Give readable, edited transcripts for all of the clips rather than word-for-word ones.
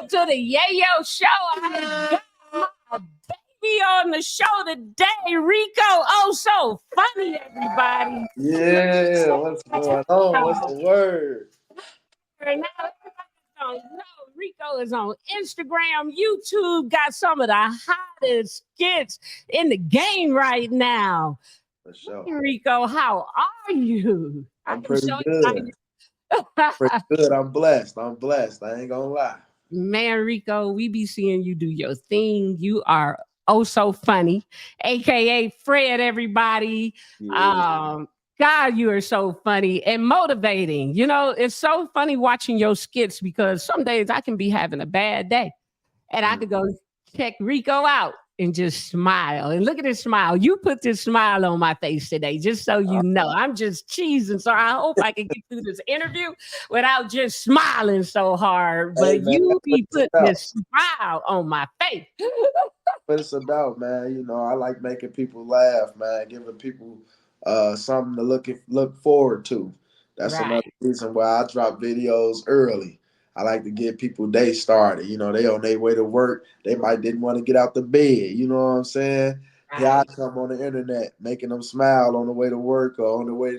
to the Yayo Show. I got my baby on the show today, Reko. Oh, so funny, everybody. Yeah, what's going on? What's the word? And now everybody don't know Reko is on Instagram, YouTube, got some of the hottest skits in the game right now. For sure. Hey, Reko, how are you? I'm I'm pretty so good. Pretty excited. good. I'm blessed. I'm blessed. I ain't gonna lie. Man, Reko, we be seeing you do your thing. You are oh so funny, aka Fred, everybody. Yeah. Um, God, you are so funny and motivating. You know, it's so funny watching your skits because some days I can be having a bad day and I Mm. could go check Reko out and just smile. And look at this smile. You put this smile on my face today, just so you know. I'm just cheesing. So I hope I can get through this interview without just smiling so hard. Hey But man, that's you what be it's putting about. this smile on my face. What it's about, man. I like making people laugh, man. Giving people something to look forward to. That's another Right. reason why I drop videos early. I like to get people day started. They on their way to work. They might didn't want to get out the bed. You know what I'm saying? Here I Right. come on the internet, making them smile on the way to work or on the way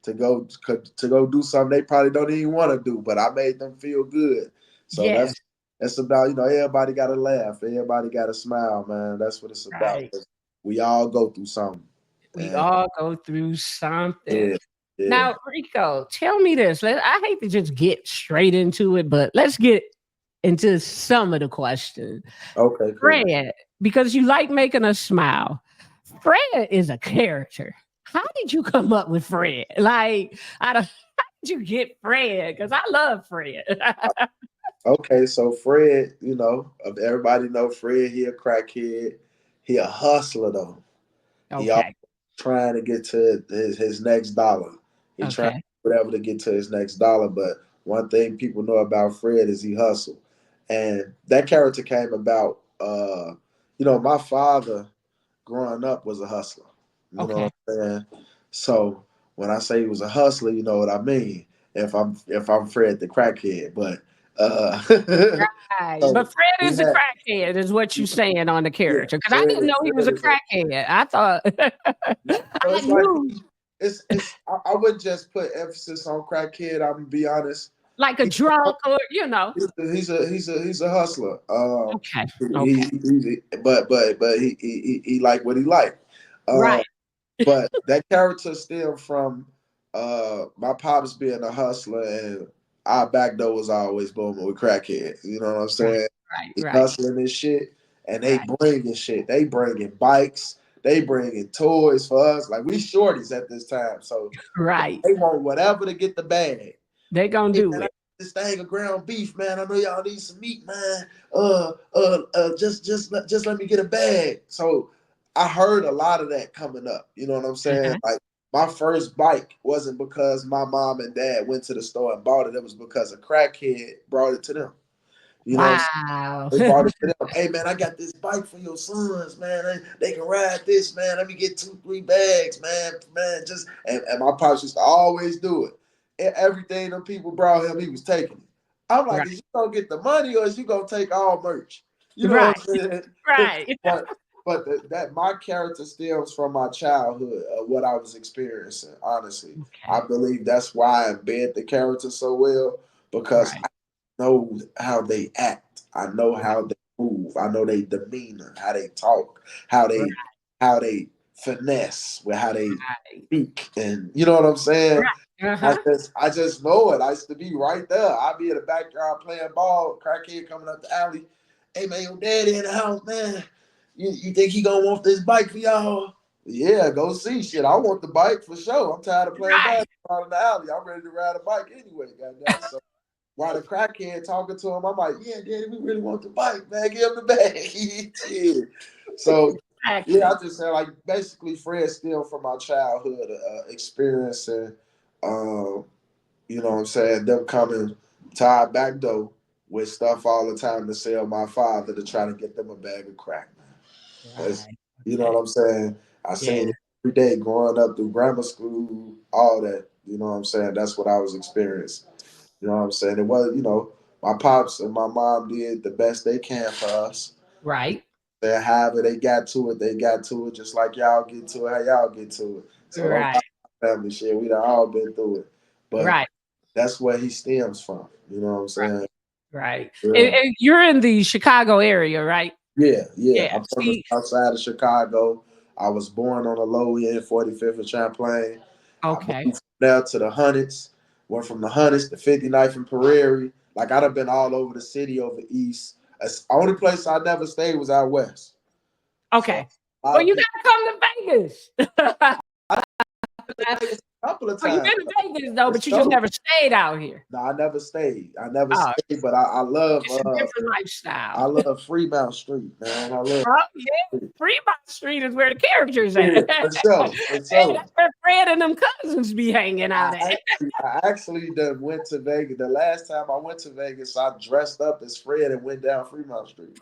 to go do something they probably don't even want to do. But I made them feel good. So Yes. that's about, everybody got to laugh. Everybody got to smile, man. That's what it's about. Right. 'Cause we all go through something. We And all go through something. yeah, yeah. Now, Reko, tell me this. I hate to just get straight into it, but let's get into some of the questions. Okay, cool. Fred, because you like making us smile. Fred is a character. How did you come up with Fred? Like, how did you get Fred? Because I love Fred. Okay, so Fred, everybody know Fred, he a crackhead. He a hustler though. He always Okay. trying to get to his next dollar. He trying Okay. whatever to get to his next dollar. But one thing people know about Fred is he hustled. And that character came about my father growing up was a hustler. You know Okay. what I'm saying? So when I say he was a hustler, you know what I mean. If I'm Fred the crackhead, but Right. so But Fred he is a had crackhead, is what you saying on the yeah, character. Because I Fred didn't is know he was a Fred is a crackhead. I thought no, I it's like knew I wouldn't just put emphasis on crackhead. I'm gonna be honest. like a He, drunk or. he's a hustler. Okay. Okay. But he like what he like. Right. But that character stemmed from my pops being a hustler, and our back door was always booming with crackheads. You know what I'm Right. saying? Right. He Right. hustling this shit, and they Right. bringing shit. They bringing bikes. They bringing toys for us. Like we shorties at this time, so Right. they want whatever to get the bag. They gonna Hey do man, I got it. this thing of ground beef, man. I know y'all need some meat, man. Just let me get a bag. So I heard a lot of that coming up. You know what I'm saying? Uh-huh. Like my first bike wasn't because my mom and dad went to the store and bought it. It was because a crackhead brought it to them. You know what I'm saying? Wow. They brought it to them. Hey man, I got this bike for your sons, man. They can ride this, man. Let me get 2, 3 bags, man. Man, and my pops used to always do it. And everything them people brought him, he was taking it. I'm like, Right. is you gonna get the money or is you gonna take all merch? You know Right. what I'm saying? Right. But my character stems from my childhood, what I was experiencing. Honestly, I Okay. believe that's why I embed the character so well because Right. know how they act. I know Right. how they move. I know their demeanor, how they talk, how Right. they finesse, with how they Right. speak, and you know what I'm saying. Right. I Uh-huh. just know it. I used to be right there. I'd be in the backyard playing ball, crackhead coming up the alley. Hey man, your daddy in the house, man. You think he gonna want this bike for y'all? Yeah, go see shit. I want the bike for sure. I'm tired of playing Right. basketball in the alley. I'm ready to ride a bike anyway, goddamn it. So while the crackhead talking to him, I'm like, yeah, daddy, we really want the bike, man. Give him the bag. Yeah. So, yeah, Exactly. I just said, like, basically, Fred still from my childhood experience and, um, you know what I'm saying, them coming to our back door with stuff all the time to sell my father to try to get them a bag of crack, man. That's, Right. you know Okay. what I'm saying? I Yeah. seen it every day growing up through grammar school, all that. You know what I'm saying? That's what I was experiencing. You know what I'm saying? It was, my pops and my mom did the best they can for us. Right. They however they got to it, they got to it just like y'all get to it, how y'all get to it. So don't Right. talk about family shit. We done all been through it. But Right. that's where he stems from. You know what I'm Right. saying? Right. Yeah. And you're in the Chicago area, right? Yeah, yeah. Yeah. I'm from the See, south side of Chicago. I was born on the low end, 45th and Champlain. I okay. moved from there to the Hundreds. Went from the Hundreds to 59th and Prairie. Like I done been all over the city, over east. The only place I never stayed was out west. So Okay. a lot Well, of you people. gotta come to Vegas. I've been to Vegas a couple of Well, you've times. been to Vegas though, For but you just sure. never stayed out here. No, I never stayed. I never Oh, stayed, but I love it's a different lifestyle. I love Fremont Street, man. I love Oh, yeah. it. Fremont Street is where the characters at. Yeah, for sure, for Hey, sure. that's where Fred and them cousins be hanging out at. I actually done went to Vegas. The last time I went to Vegas, I dressed up as Fred and went down Fremont Street.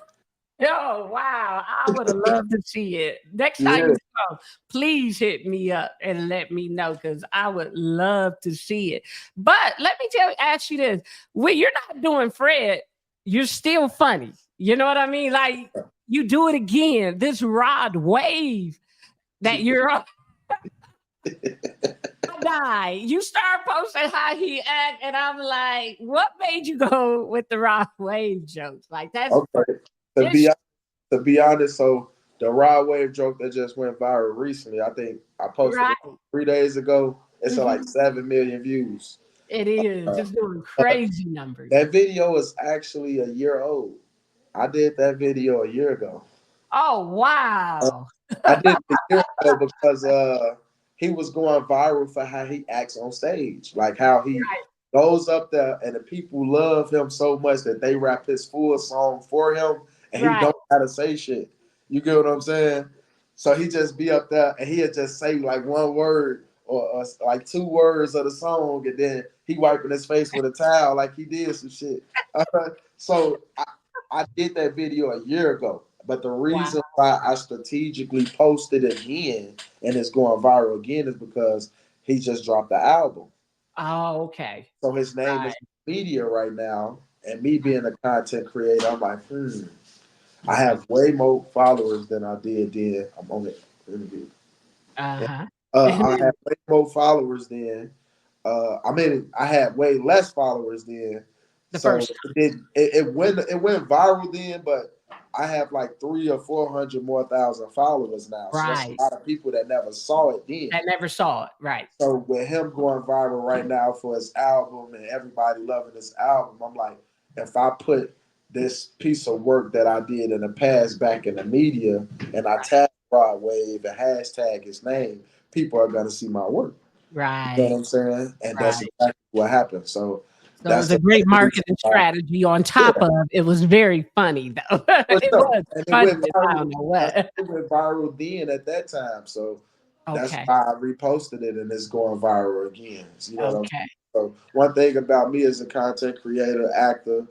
Oh, wow. I would have loved to see it. Next time Yeah. you come, please hit me up and let me know because I would love to see it. But let me ask you this. When you're not doing Fred, you're still funny. You know what I mean? Like you do it again. This Rod Wave that you're on. I die. You start posting how he act, and I'm like, what made you go with the Rod Wave jokes? Like that's Okay. To be it's to be honest, so the Rod Wave joke that just went viral recently, I think I posted right. it 3 days ago. It's at like Mhm. 7 million views. It is. Uh, It's doing uh, crazy numbers. that video is actually a year old. I did that video a year ago. Oh, Uh, wow. I did it a year ago because he was going viral for how he acts on stage, like how he Right, goes up there and the people love him so much that they rap his full song for him and he right, don't gotta say shit. You get what I'm saying? So he just be up there and he'll just say like one word or like 2 words of the song and then he wiping his face with a towel like he did some shit. So I did that video a year ago. But the wow. reason why I strategically posted again and it's going viral again is because he just dropped the album. Oh, okay. So his name is Right. media right now. And me being a content creator, I'm like, I Right. have way more followers than I did then. I'm on it. Uh-huh. I have way more followers then. I mean, I had way less followers then. The So first it went viral then, but I have like 300 or 400 more thousand followers now. So that's right. a lot of people that never saw it then. I never saw it. Right. So with him going viral right now for his album and everybody loving his album, I'm like, if I put this piece of work that I did in the past back in the media and I Right. tag Broadway and hashtag his name, people are gonna see my work. You know what Right. I'm saying? And that's Right. exactly what happened. So So it that's was a the great main reason marketing why. strategy on Yeah, top of it was very funny though. for It sure. was And it funny went as I viral. don't know what. It went viral then at that time. So that's Okay. why I reposted it and it's going viral again. You know what I'm saying? Okay. So one thing about me as a content creator, actor,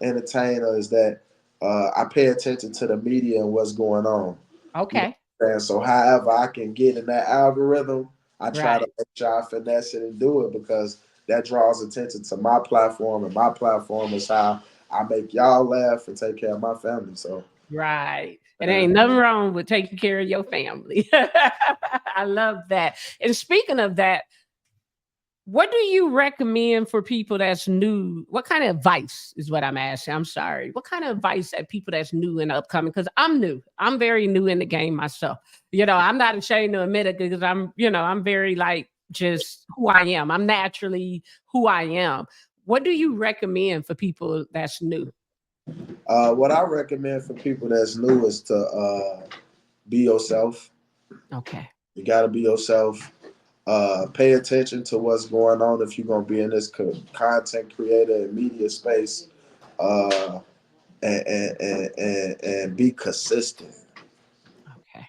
entertainer is that I pay attention to the media and what's going on. You know Okay. what I'm saying? So however I can get in that algorithm, I try Right. to make sure I finesse it and do it because that draws attention to my platform and my platform is how I make y'all laugh and take care of my family. So Right. It uh, ain't nothing wrong with taking care of your family. I love that. And speaking of that, what do you recommend for people that's new? What kind of advice is what I'm asking? I'm sorry. What kind of advice that people that's new and upcoming? Because I'm new. I'm very new in the game myself. I'm not ashamed to admit it because I'm very like just who I am. I'm naturally who I am. What do you recommend for people that's new? what I recommend for people that's new is to be yourself. Okay. You got to be yourself. Pay attention to what's going on if you're gonna be in this content creator and media space, uh, and be consistent. Okay. Right.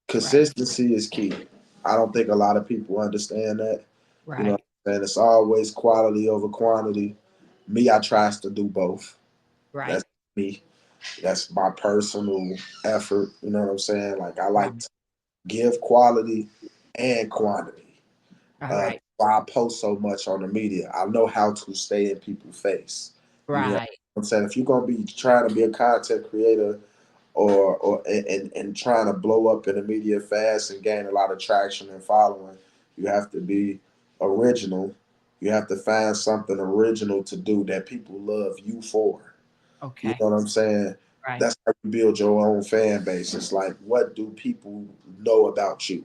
Consistency is key. I don't think a lot of people understand that. You know what Right. I'm saying? It's always quality over quantity. Me, I tries to do both. Right. That's me. That's my personal effort. You know what I'm saying? Like I Right. like to give quality and quantity. All right. Why I post so much on the media. I know how to stay in people's face. You know, Right. I'm saying if you're gonna be trying to be a content creator and trying to blow up in the media fast and gain a lot of traction and following, you have to be original. You have to find something original to do that people love you for. You Okay. know what I'm saying? Right. That's how you build your own fan base. It's like, what do people know about you?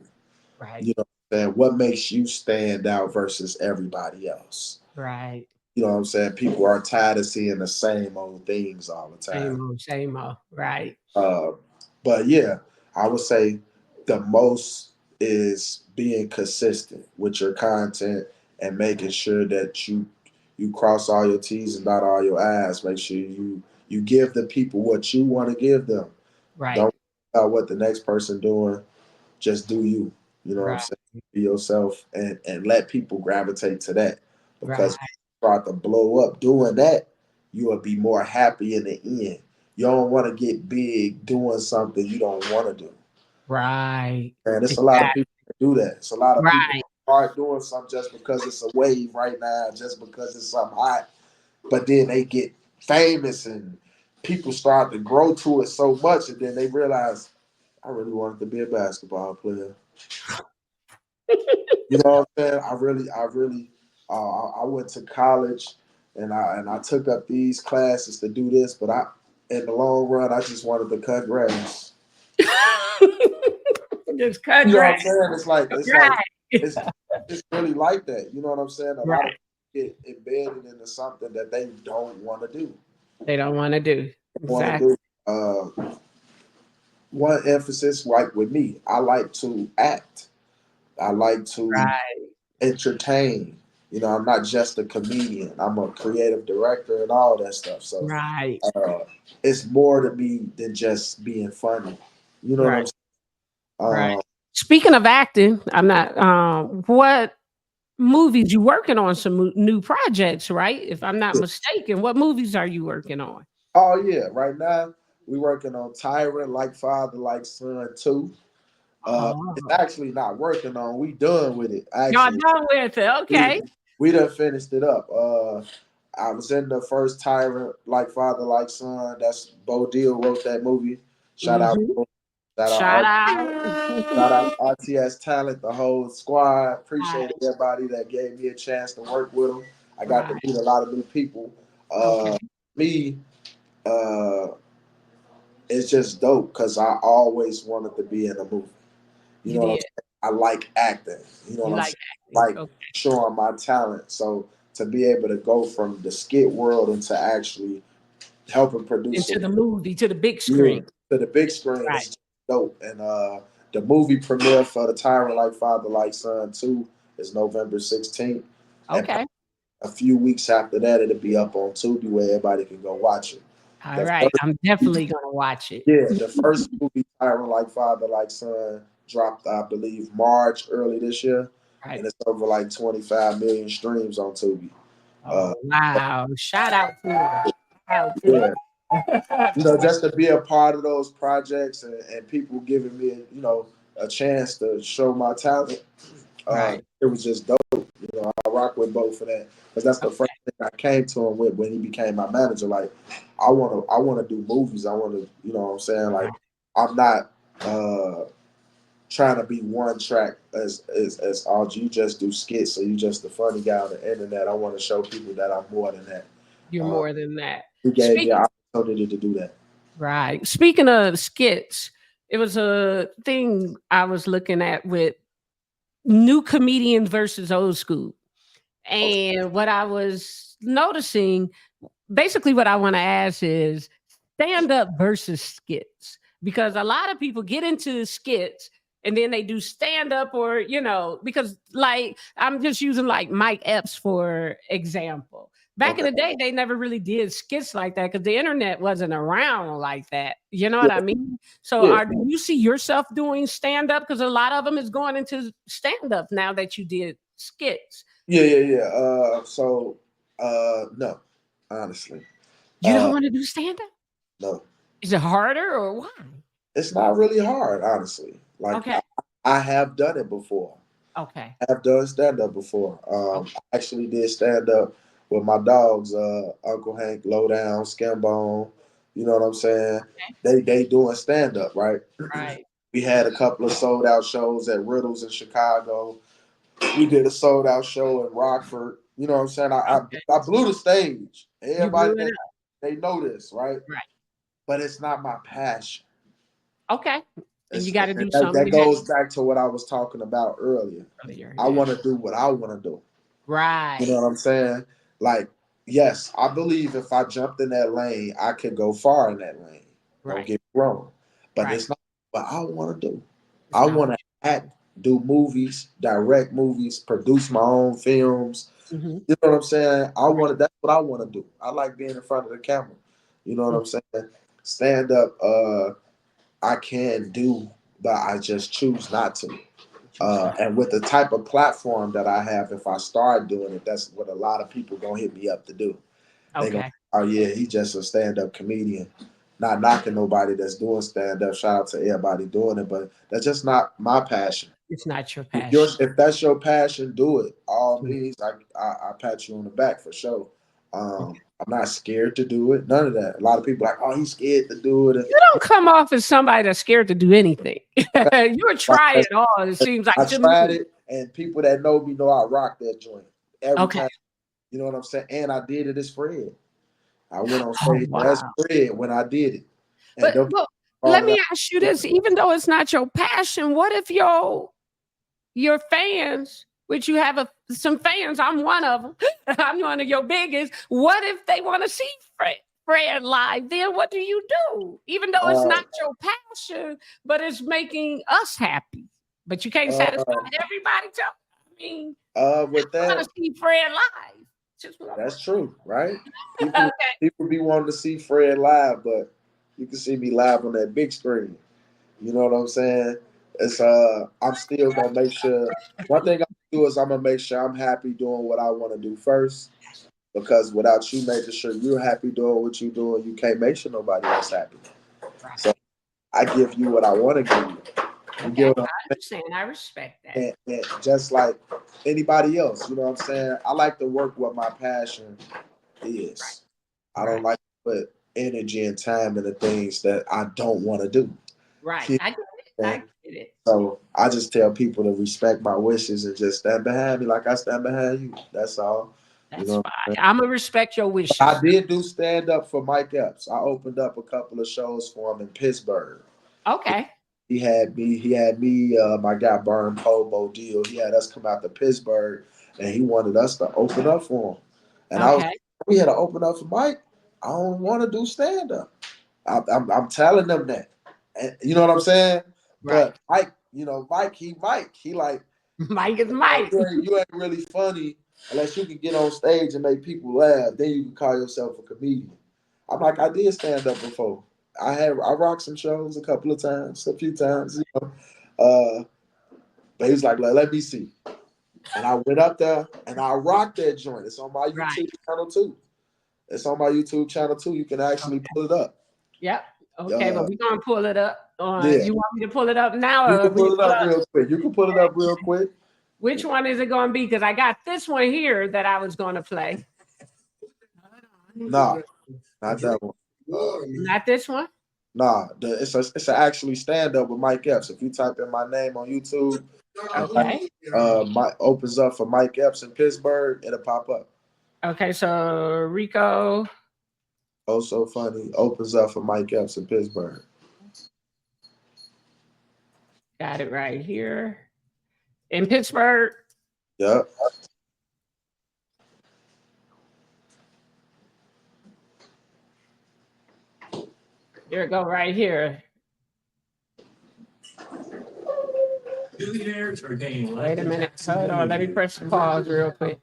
Right. You know what I'm saying? What makes you stand out versus everybody else? Right. You know what I'm saying? People are tired of seeing the same old things all the time. Same old, same old. Right. Uh, but yeah, I would say the most is being consistent with your content and making sure that you cross all your T's and dot all your I's. Make sure you give the people what you want to give them. Right. Don't worry about what the next person doing. Just do you. You know what I'm Right. saying? Be yourself and let people gravitate to that. Right. Because when you start to blow up doing that, you will be more happy in the end. You don't want to get big doing something you don't want to do. Right. And it's a lot of Exactly. people that do that. It's a lot of people Right. that are doing something just because it's a wave right now, just because it's something hot. But then they get famous and people start to grow to it so much, and then they realize I really wanted to be a basketball player. You know what I'm saying? I went to college and I took up these classes to do this, but in the long run, I just wanted to cut grass. Just cut You know what grass. I'm saying? Right. it's it's really like that. You know what I'm saying? A lot of Right. people get embedded into something that they don't want to do. They don't want to do. Want to Exactly. do. One emphasis, like with me, I like to act. I like to Right. entertain. You know, I'm not just a comedian. I'm a creative director and all that stuff. So Right. uh, it's more to me than just being funny. You know what Right. I'm Right. saying? Speaking of acting, I'm not. What movies you working on? Some new projects, right? If I'm not mistaken, what movies are you working on? Oh yeah, right now we working on Tyrant Like Father Like Son 2. It's Oh, actually not working on. We done with it. y'all Actually, done with it? we Okay. we done finished it up. I was in the first Tyrant Like Father Like Son. That's Bo Deal wrote that movie. Shout out, Mm-hmm. shout out, Shout out. shout out RTS Talent, the whole squad. Appreciate Right. everybody that gave me a chance to work with them. I got to Right. meet a lot of new people. Okay. Me, uh, it's just dope because I always wanted to be in a movie. You You know what I'm did. saying? I like acting. You know You what I'm like saying? acting. Like Okay. showing my talent. So to be able to go from the skit world into actually helping produce a Into the movie, to the big yeah, screen. to the big screen Right. is dope. And the movie premiere for the Tyrant Like Father Like Son 2 is November 16th. And Okay. a few weeks after that, it'll be up on Tubi where everybody can go watch it. All The right. first I'm definitely gonna watch it. Yeah, the first movie, Tyrant Like Father Like Son, dropped, I believe, March early this year, Right. and it's over like 25 million streams on Tubi. Uh, Oh wow. Shout out to her. Shout out to yeah, her. just to be a part of those projects and people giving me, a chance to show my talent. Right. It was just dope. I rock with both of that because that's the first Okay. thing I came to him with when he became my manager. Like, I want to do movies. I want to, you know what I'm saying? Like, Right. I'm not. Trying to be one track as all you just do skits, so you just the funny guy on the internet. I want to show people that I'm more than that. You're Uh, more than that. he gave me Speak an opportunity to do that. right. Speaking of skits, it was a thing I was looking at with new comedians versus old school. Okay. And what I was noticing, basically what I want to ask is stand up versus skits, because a lot of people get into skits and then they do stand up, or because like I'm just using like Mike Epps for example. Back in Okay. the day they never really did skits like that because the internet wasn't around like that, you know Yeah. what I mean? So Yeah. do you see yourself doing stand up, because a lot of them is going into stand up now that you did skits? Yeah. Yeah. Yeah. No, honestly, You don't uh, want to do stand up? no. Is it harder or why? It's not really hard, honestly. Like Okay. I have done it before. Okay. I have done stand up before. Okay. I actually did stand up with my dogs, Uncle Hank, Lowdown, Skambone. You know what I'm saying? They doing stand up, right? Right. We had a couple of sold out shows at Riddles in Chicago. We did a sold out show in Rockford. You know what I'm saying? Okay. I blew the stage. You blew Everybody it up. they know this, right? Right. But it's not my passion. Okay. And you It's, got to do that, something that goes back to what I was talking about earlier. I Yeah. want to do what I want to do. Right. You know what I'm saying? Like, yes, I believe if I jumped in that lane, I could go far in that lane. Don't Right. get me wrong. But Right. it's not what I want to do. It's I not want what to act, do movies, direct movies, produce my own films. you. You know what I'm saying? That's what I want to do. I like being in front of the camera. You know what I'm saying? Stand up, I can do, but I just choose not to. And with the type of platform that I have, if I start doing it, that's what a lot of people gonna hit me up to do. They go, Okay. oh yeah, he just a stand-up comedian. Not knocking nobody that's doing stand-up. Shout out to everybody doing it, but that's just not my passion. It's not your If passion. if that's your passion, do it. All means, I pat you on the back for sure. I'm not scared to do it. None of that. A lot of people like, oh, he's scared to do it. You don't come off as somebody that's scared to do anything. You would try it all. It seems like I to tried me. it, and people that know me know I rock that joint every Okay. time. You know what I'm saying? And I did it as Fred. I went on Oh, stage as wow. Fred when I did it. And But don't well, call let me me out. ask you this: even though it's not your passion, what if your fans, which you have some fans, I'm one of them. I'm one of your biggest. What if they want to see Fred live? Then what do you do? Even though it's not Uh, your passion, but it's making us happy. But you can't satisfy uh, everybody. I mean, with I want that, to see Fred live. Just want that's true, right? People okay. people be wanting to see Fred live, but you can see me live on that big screen. You know what I'm saying? It's I'm still gonna make sure one thing I'm gonna do is I'm gonna make sure I'm happy doing what I want to do first. Because without you making sure you're happy doing what you're doing, you can't make sure nobody else happy. So I give you what I want to give you. You Okay, get what I I'm understand. I respect that. saying? And just like anybody else, you know what I'm saying? I like to work what my passion is. I don't Right. like to put energy and time into things that I don't want to do. Right. You I get it. know what I'm I saying? get it. So I just tell people to respect my wishes and just stand behind me like I stand behind you. That's all. You That's know. fine. I'm gonna respect your I wishes. did do stand up for Mike Epps. I opened up a couple of shows for him in Pittsburgh. Okay. He had me, my guy Burn Pobo Deal. He had us come out to Pittsburgh, and he wanted us to open up for him. And Okay. we had to open up for Mike. I don't want to do stand up. I'm telling them that. And, you know what I'm saying? Right. But Mike, Mike. He like, Mike is Mike. you ain't really funny unless you can get on stage and make people laugh. Then you can call yourself a comedian. I'm like, I did stand up before. I rocked some shows a couple of times, a few times, you know. But he's like, let me see. And I went up there and I rocked that joint. It's on my Right. YouTube channel too. It's on my YouTube channel too. You can actually Okay. pull it up. Yep. Okay, but Uh, we're gonna pull it up. yeah, You want me to pull it up now, you or can we pull it pull up up? real quick. You can pull it up real quick. Which one is it gonna be? Because I got this one here that I was gonna play. Nah, not that one. Not this one. Nah, it's actually stand up with Mike Epps. If you type in my name on YouTube, and Okay. Mike opens up for Mike Epps in Pittsburgh, it'll pop up. Okay. So Reko. OsoFunny opens up for Mike Epps in Pittsburgh. Got it right here in Pittsburgh. Yep. Here it go right here. Wait a minute. Hold on. Let me press the pause real quick.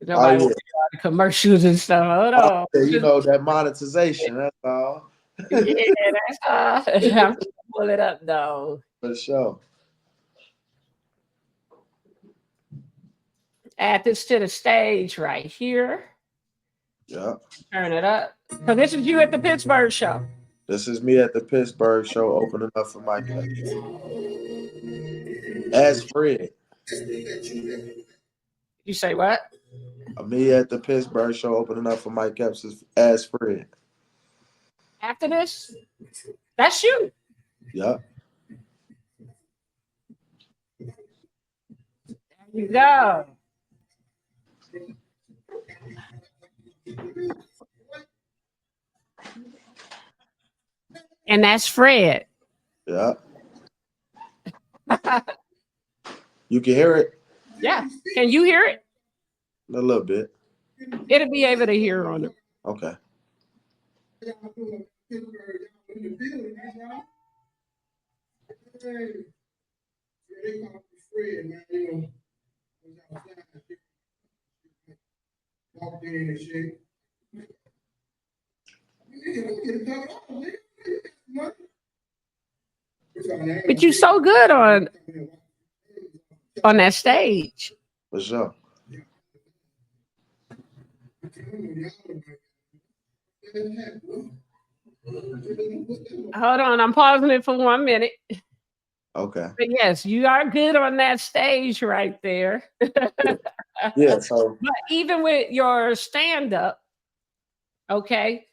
Oh Nobody yeah. wants the commercials and stuff. Hold Oh, on. yeah, you know that monetization. That's all. Yeah, that's all. I'm gonna pull it up though. For sure. Add this to the stage right here. Yep. Turn it up. So this is you at the Pittsburgh show. This is me at the Pittsburgh show opening up for Mike Epps. As Fred. You say what? Me at the Pittsburgh show opening up for Mike Epps as Fred. After this, that's you. Yep. There you go. And that's Fred. Yep. You can hear it Yeah. Can you hear it? a little bit. It'll be able to hear on it. Okay. But you so good on that stage. For sure. Hold on, I'm pausing it for 1 minute. Okay. But yes, you are good on that stage right there. Yeah. So But even with your stand up, okay,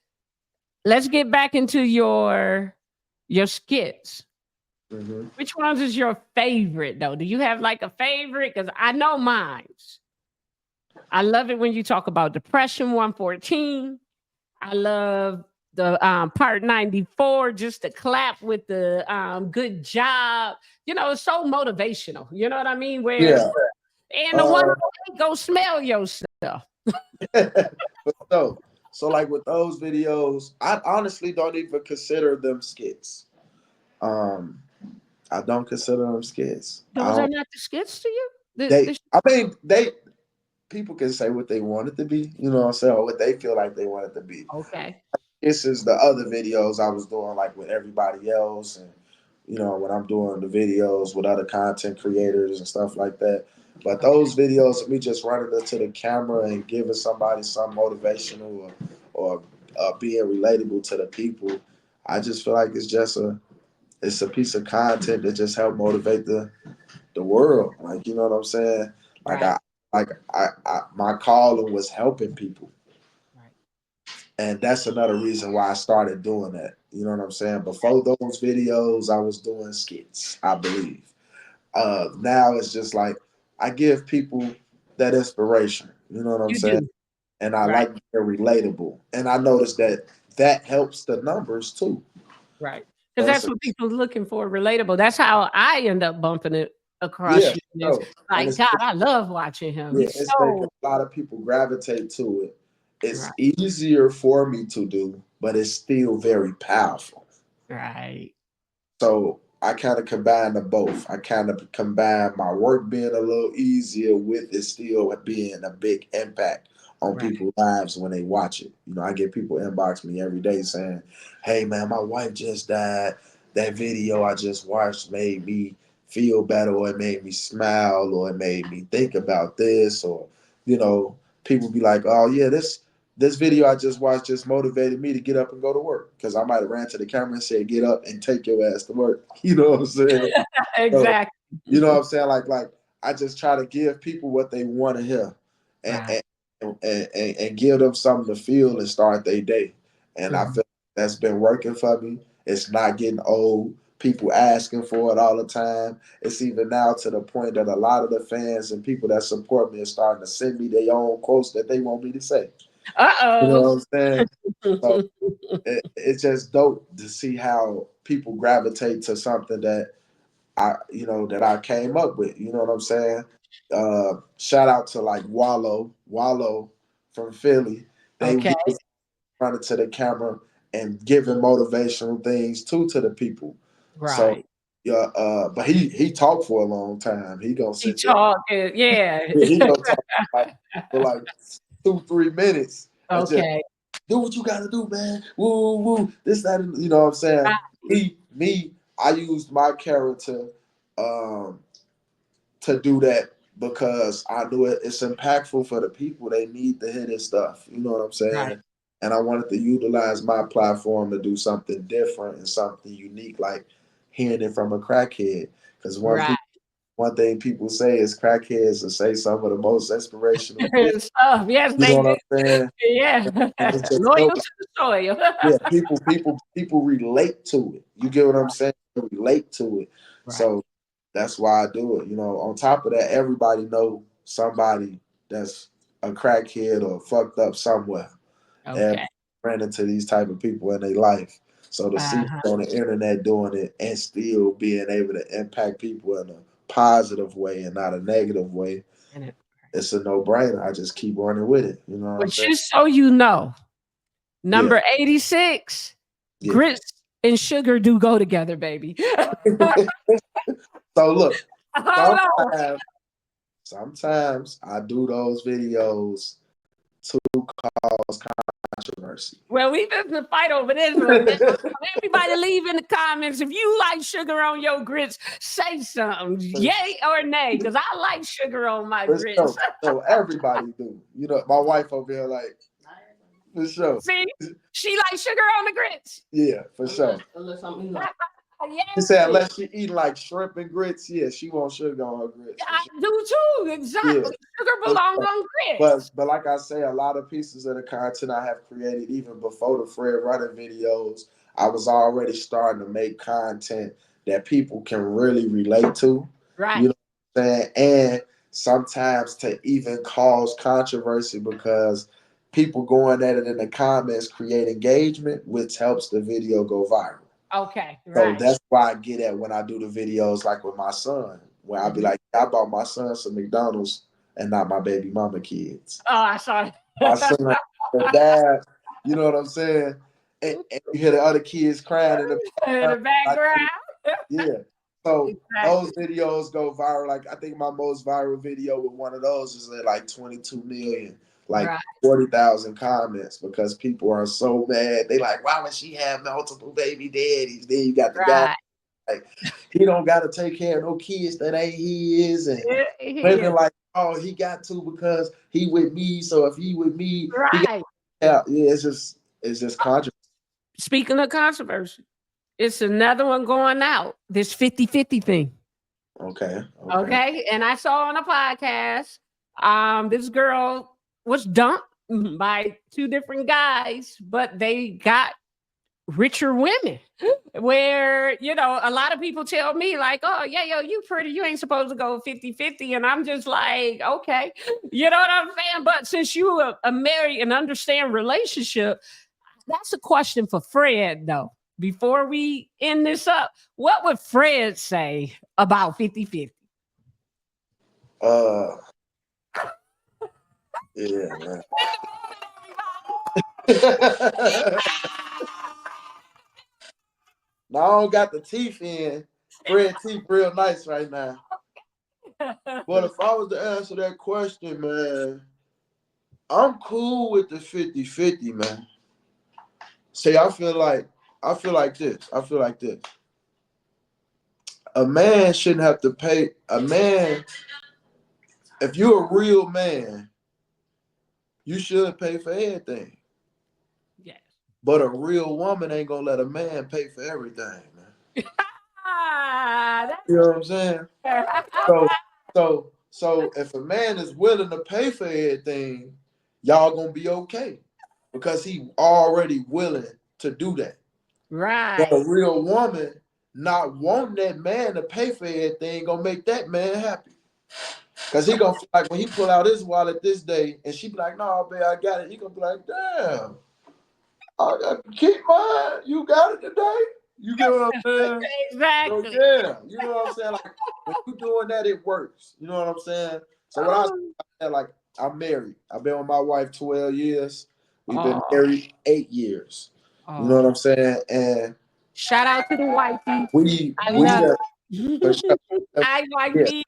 let's get back into your skits. mhm. Which ones is your favorite though? Do you have like a favorite? Because I know mine's. I love it when you talk about depression 114. I love the part 94, just to clap with the good job. You know, it's so motivational. You know what I mean? Where Yeah. and the one go smell yourself. so so like with those videos, I honestly don't even consider them skits. Um, I don't consider them skits. I Those are don't. not the skits to you? They. I mean, they. People can say what they want it to be. You know what I'm saying? Or what they feel like they want it to be. Okay. This is the other videos I was doing like with everybody else, and when I'm doing the videos with other content creators and stuff like that. But those videos of me just running into the camera and giving somebody some motivational or being relatable to the people, I just feel like it's a piece of content that just help motivate the world. Like, you know what I'm saying? Like Right. I my calling was helping people. Right. And that's another reason why I started doing that. You know what I'm saying? Before those videos, I was doing skits, I believe. Now it's just like I give people that inspiration. You know what I'm You saying? do. And I Right. like they're relatable. And I noticed that helps the numbers too. Right. Because So it's that's what people looking for, relatable. That's how I end up bumping it across yeah, you. It's so, and like, God, I love watching him. yeah, He's it's making so a lot of people gravitate to it. It's right. easier for me to do, but it's still very powerful. Right. So I kind of combine the both. I kind of combine my work being a little easier with it still being a big impact on Right. people's lives when they watch it. I get people inbox me every day saying, "Hey man, my wife just died. That video I just watched made me feel better, or it made me smile, or it made me think about this." Or, you know, people be like, "Oh yeah, this video I just watched just motivated me to get up and go to work," because I might have ran to the camera and said, "Get up and take your ass to work." You know what I'm saying? So, Exactly. you know what I'm saying? Like I just try to give people what they want to hear, and Right. and give them something to feel and start their day. And I Mhm. feel that's been working for me. It's not getting old. People asking for it all the time. It's even now to the point that a lot of the fans and people that support me are starting to send me their own quotes that they want me to say. You know Uh-oh. what I'm saying? So it's just dope to see how people gravitate to something that I came up with. You know what I'm saying? Shout out to like Wallow from Philly. They Okay. get running to the camera and giving motivational things too to the people. So Right. yeah, but he talked for a long time. He gonna He sit there. talking. Yeah. He gonna talk like for like 2-3 minutes and just Okay. do what you gotta do, man. Woo, woo, woo. This, that, and, you know what I'm saying? Right. I used my character um, to do that because I knew it's impactful for the people. They need to hear this stuff. You know what I'm Right. saying? And I wanted to utilize my platform to do something different and something unique, like hearing it from a crackhead. Because Right. one thing people say is crackheads will say some of the most inspirational shit. Stuff. Yes, You know they what I'm saying? yeah. And it's just Loyal nobody, to the soil. yeah, people relate to it. You get what I'm saying? They relate to it. Right. So that's why I do it. You know, on top of that, everybody know somebody that's a crackhead or fucked up somewhere. And Okay. ran into these type of people in their life. So to see Uh-huh. on the internet doing it and still being able to impact people in a positive way and not a negative way, And it- it's a no brainer. I just keep running with it. You know what But I'm saying? just so you know, Yeah, number 86, yeah. grits and sugar do go together, baby. So look, Hold on. sometimes I do those videos to cause controversy. Well, we just to fight over this one. Everybody leave in the comments if you like sugar on your grits. Say something, yay or nay, because I like sugar on my For grits. sure. So everybody do. You know, my wife over here like, for sure. See, she likes sugar on the grits. Yeah, for sure. Unless something like She said Yeah, unless she eat like shrimp and grits, yeah, she wants sugar on her grits. For I sure. do too. Yeah. Exactly. Sugar For belongs sure. on grits. But like I say, a lot of pieces of the content I have created even before the Fred running videos, I was already starting to make content that people can really relate to. Right. You know what I'm saying? And sometimes to even cause controversy because people going at it in the comments create engagement, which helps the video go viral. Okay. So Right. that's why I get at when I do the videos like with my son, where I be Mhm. like, I bought my son some McDonald's and not my baby mama kids. Oh, I saw it. My son, the dad, you know what I'm saying? And you hear the other kids crying in the In the background. background. Yeah. So those Exactly. videos go viral. Like I think my most viral video with one of those is at like 22 million, like Right. 40,000 comments because people are so mad. They like, why would she have multiple baby daddies? Then you got the guy Right. like he don't got to take care of no kids that ain't his, and Yeah. women like, oh, he got to because he with me. So if he with me, he got Right. yeah. It's just controversy. Speaking of controversy, it's another one going out. This 50-50 thing. Okay, okay. Okay. And I saw on a podcast, this girl was dumped by two different guys, but they got richer women. Where, a lot of people tell me, like, oh, yeah, yo, you pretty, you ain't supposed to go 50-50. And I'm just like, okay, you know what I'm saying? But since you are married and understand relationship, that's a question for Fred, though. Before we end this up, what would Fred say about 50-50? Uh, yeah, man. Now I don't got the teeth in. Fred teeth real nice right now. But if I was to answer that question, man, I'm cool with the 50-50, man. See, I feel like this. I feel like this. A man shouldn't have to pay. A man, if you're a real man, you should pay for everything. Yes. But a real woman ain't gonna let a man pay for everything, man. You know what I'm saying? So, so if a man is willing to pay for everything, y'all gonna be okay because he already willing to do that. But Right. a real woman not wanting that man to pay for everything gonna make that man happy. Cause he gonna feel like when he pull out his wallet this day and she be like, no, babe, I got it. He gonna be like, damn, I got to keep mine. You got it today. You get what I'm saying? So Exactly. yeah, you know what I'm saying? Like when you doing that, it works. You know what I'm saying? So what I Oh, said, like I'm married. I've been with my wife 12 years. We've been oh, married 8 years. You know oh. what I'm saying? And Shout out to the wifey. we I we love for sure. I Yeah, wifey.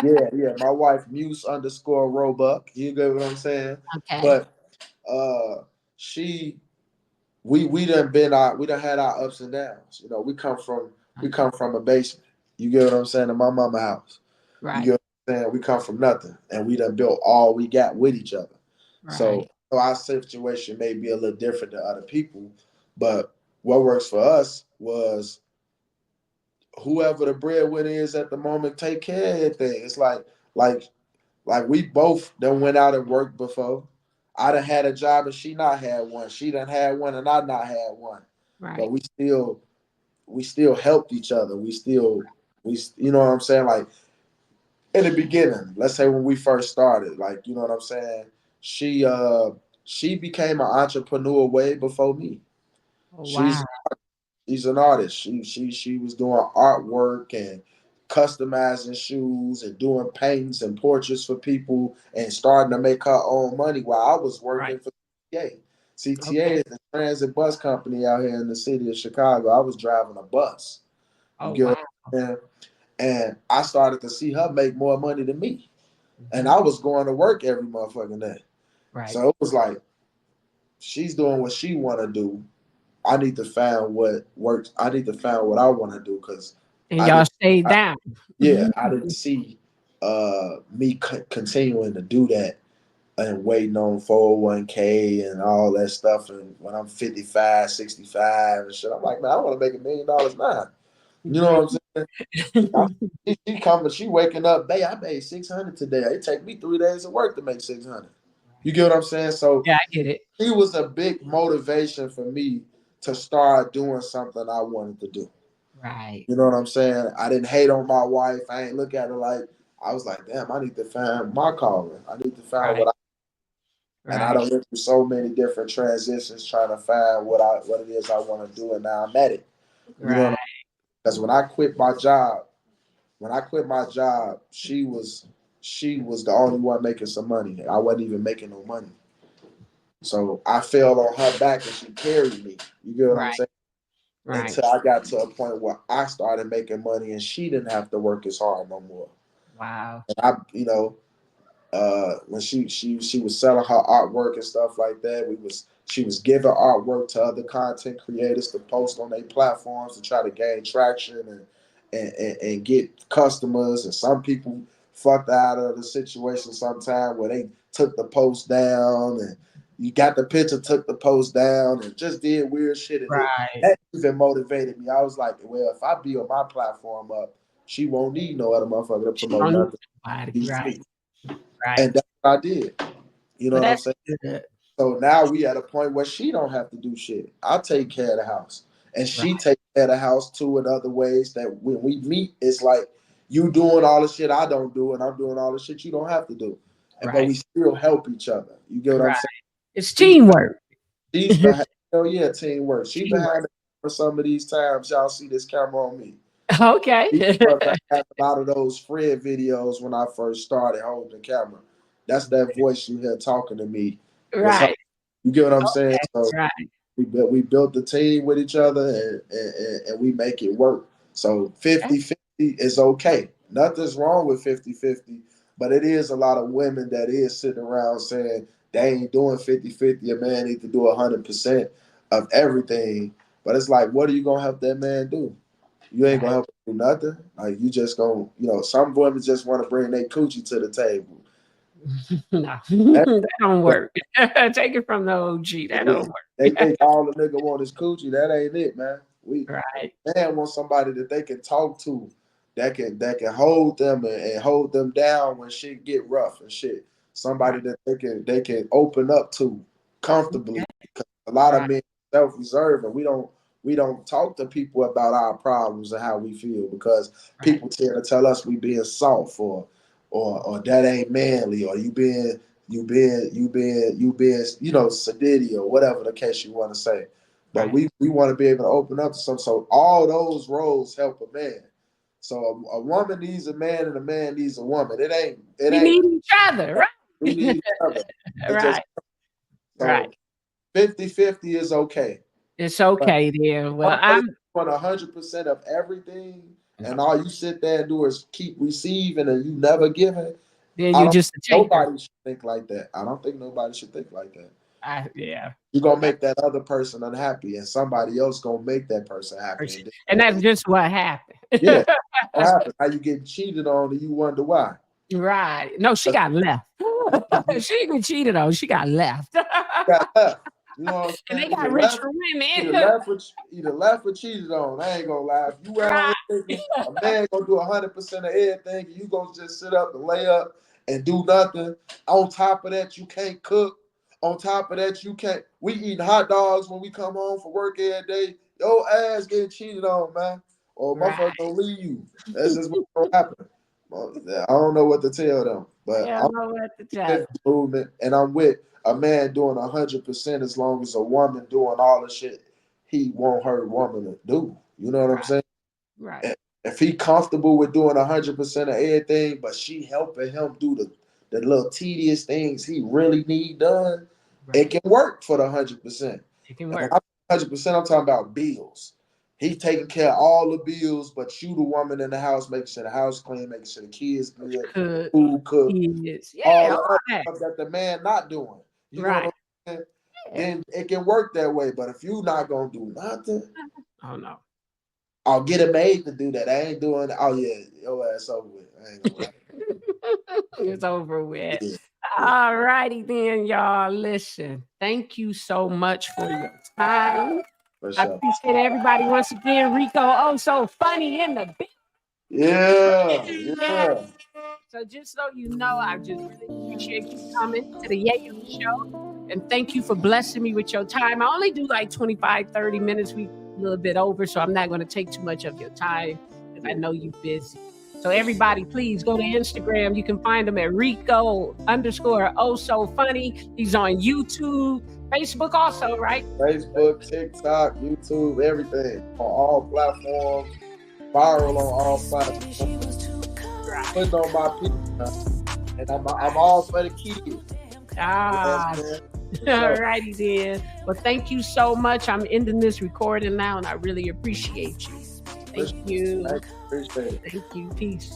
yeah. My wife Muse_Roebuck. You get what I'm saying? Okay. But uh she we done had our ups and downs. You know, we come from a basement. You get what I'm saying? In my mama house. You Right. get what I'm saying? We come from nothing. And we done built all we got with each other. So Right. our situation may be a little different than other people, but what works for us was whoever the breadwinner is at the moment take care of everything. It's like like we both done went out and worked before. I done had a job and she not had one. She done had one and I not had one. But Right. we still helped each other. We you know what I'm saying? Like in the beginning, let's say when we first started, like you know what I'm saying? She she became an entrepreneur way before me. Oh, She's wow. she's an artist. She was doing artwork and customizing shoes and doing paintings and portraits for people and starting to make her own money while I was Right. working for CTA. CTA Okay. is the transit bus company out here in the city of Chicago. I was driving a bus. You Oh, get what wow. I'm saying? And I started to see her make more money than me. And Mhm. I was going to work every motherfucking day. Right. So it was like she's doing what she wanna do. I need to find what works. I need to find what I want to do because And I y'all didn't. stayed I, down. yeah, I didn't see me continuing to do that and waiting on 401k and all that stuff. And when I'm 55, 65 and shit, I'm like, man, I want to make $1 million now. You know what I'm saying? She coming, she waking up, babe, I made 600 today. It take me 3 days of work to make 600. You get what I'm saying? So Yeah, I get it. she was a big motivation for me to start doing something I wanted to do. Right. You know what I'm saying? I didn't hate on my wife. I ain't look at her like I was like, damn, I need to find my calling. I need to find Right. what and I Right. don't went through so many different transitions trying to find what it is I want to do, and now I'm at it. You know, Right. because when I quit my job, she was the only one making some money. I wasn't even making no money. So I fell on her back and she carried me. You get what I'm Right. saying? Right. Until I got to a point where I started making money and she didn't have to work as hard no more. Wow. And I, when she was selling her artwork and stuff like that, she was giving artwork to other content creators to post on their platforms to try to gain traction and get customers. And some people fucked out of the situation sometime where they took the post down and you got the picture, took the post down, and just did weird shit. And Right. that even motivated me. I was like, well, if I build my platform up, she won't need no other motherfucker to She promote don't need nothing. somebody. These Right. me. Right. And that's what I did. You know Well, what I'm that's saying? good. So now we at a point where she don't have to do shit. I take care of the house. And Right. she takes care of the house too in other ways that when we meet, it's like you doing all the shit I don't do and I'm doing all the shit you don't have to do. But Right. we still help each other. You get what I'm Right. saying? It's She's teamwork. she's behind hell yeah, teamwork. She Teamwork. behind the for some of these times y'all see this camera on me. Okay. He was behind a lot of those Fred videos when I first started holding the camera. That's that voice you hear talking to me was her. Right. You get what I'm saying? Okay. So Right. we built the team with each other and we make it work. So Okay. 50-50 is okay. Nothing's wrong with 50-50, but it is a lot of women that is sitting around saying they ain't doing 50-50. A man need to do 100% of everything. But it's like, what are you gonna help that man do? You ain't gonna Right. help him do nothing. Like you just gonna, some women just want to bring their coochie to the table. No, That- that don't work. Take it from the OG. That don't they work. think all the nigga want is coochie. That ain't it, man. We Right. man want somebody that they can talk to, that can hold them and hold them down when shit get rough and shit. Right. Somebody that they can open up to comfortably. Okay. A lot of Right. men self-reserve and we don't talk to people about our problems and how we feel because Right. people tend to tell us we being soft or that ain't manly or you being sedity or whatever the case you want to say. But Right. we want to be able to open up to some. So all those roles help a man. So a woman needs a man and a man needs a woman. It We ain't need each other. we Right. need each other. It just Right. Right. so 50-50 is okay. It's But okay there. Well, one person I'm want 100% of everything, and all you sit there and do is keep receiving and you never giving. then I you don't. just a taker. Nobody should think like that. I don't think nobody should think like that. Yeah. You're gonna Okay. make that other person unhappy, and somebody else gonna make that person happy. And And that's just what happened. yeah, what happened? How you get cheated on, and you wonder why? Right. No, she got left. She didn't get cheated on. She got left. Got left. You know what And I'm they saying? got richer women. Either left or cheated on. I ain't gonna lie. If you Right. A man gonna do 100% of everything, and you gonna just sit up and lay up and do nothing. On top of that, you can't cook. On top of that, you can't. We eating hot dogs when we come home from work every day. Your ass getting cheated on, man. Or motherfucker gonna leave you. That's just what's gonna happen. Well, I don't know what to tell them, but Yeah, I I'm know what to tell with them. the movement, and I'm with a man doing 100% as long as a woman doing all the shit he want her woman to do. You know what I'm saying? Right. If he comfortable with doing 100% of everything, but she helping him do the little tedious things he really need done, it can work for the 100%. It can And when work. I'm 100%, I'm talking about bills. He taking care of all the bills, but you the woman in the house, making sure the house clean, making sure the kids good, Could. food cooked, Yes. all Yeah, the all other that. stuff that the man not doing. You know what Right. I'm saying? Yeah. Then it can work that way. But if you not gonna do nothing, Oh no. I'll get a maid to do that. I ain't doing it. Oh yeah, your ass over with. I ain't gonna lie. It's over with. Yeah, yeah, All righty then, y'all. Listen, thank you so much for your time. for I sure. appreciate everybody once again. Reko, oh so funny in the bit. Yeah, yeah. So just so you know, I just really appreciate you coming to the Yayo Show. And thank you for blessing me with your time. I only do like 25, 30 minutes. We a little bit over, so I'm not going to take too much of your time because I know you're busy. So everybody, please go to Instagram. You can find him at Reko_OsoFunny. He's on YouTube, Facebook also, right? Facebook, TikTok, YouTube, everything on all platforms, viral on all platforms. Putting on my people, and I'm all for the kids. Ah, all righty then. Well, thank you so much. I'm ending this recording now, and I really appreciate you. Thank you. Appreciate it. Thank you. Peace.